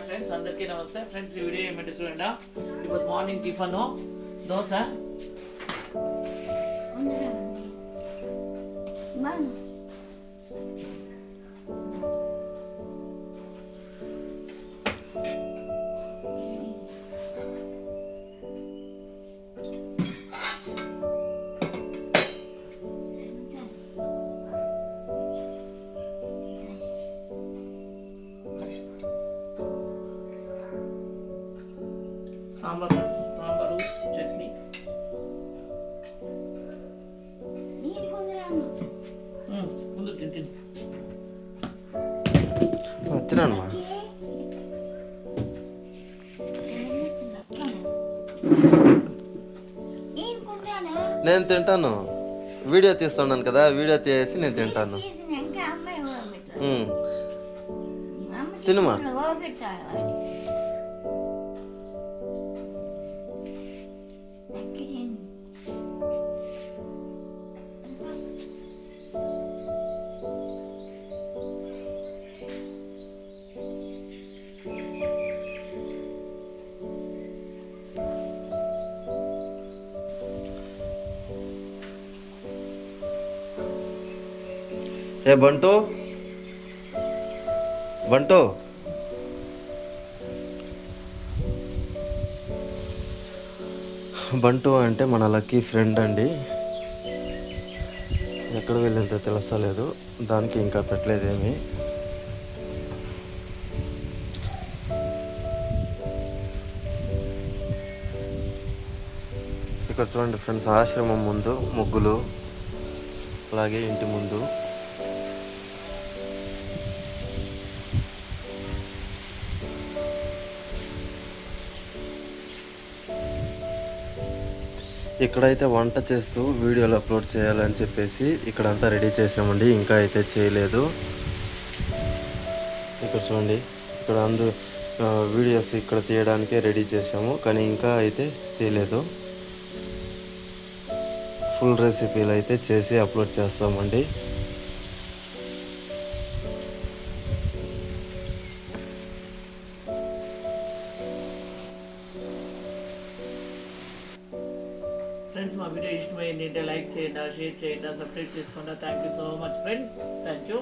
Hi friends, అందరికీ నమస్తే friends. ఈ వీడియో ఏమంటే చూడండి, ఇప్పుడు మార్నింగ్ టిఫన్ దోశ, సాంబారు, చట్నీ. ముందు తిని తినమ్మా. నేను తింటాను, వీడియో తీస్తున్నాను కదా, వీడియో తీసి నేను తింటాను. తినుమా. ఏ బంటు బంటు, బంటు అంటే మన లక్కీ ఫ్రెండ్ అండి. ఎక్కడ వెళ్ళిందో తెలుస్తలేదు, దానికి ఇంకా పెట్టలేదేమి. ఇక్కడ చూడండి ఫ్రెండ్స్, ఆశ్రమం ముందు ముగ్గులు, అలాగే ఇంటి ముందు ఇక్కడైతే వంట చేస్తూ వీడియోలు అప్లోడ్ చేయాలని చెప్పేసి ఇక్కడంతా రెడీ చేసామండి. ఇంకా అయితే చేయలేదు. ఇక్కడ చూడండి, ఇక్కడ వీడియోస్ ఇక్కడ తీయడానికే రెడీ చేసాము, కానీ ఇంకా అయితే తీయలేదు. ఫుల్ రెసిపీలు అయితే చేసి అప్లోడ్ చేస్తామండి. ఫ్రెండ్స్, మా వీడియో ఇష్టమైంది అంటే లైక్ చేయండి, షేర్ చేయండి, సబ్స్క్రైబ్ చేసుకోండి. Thank you so much friend, thank you.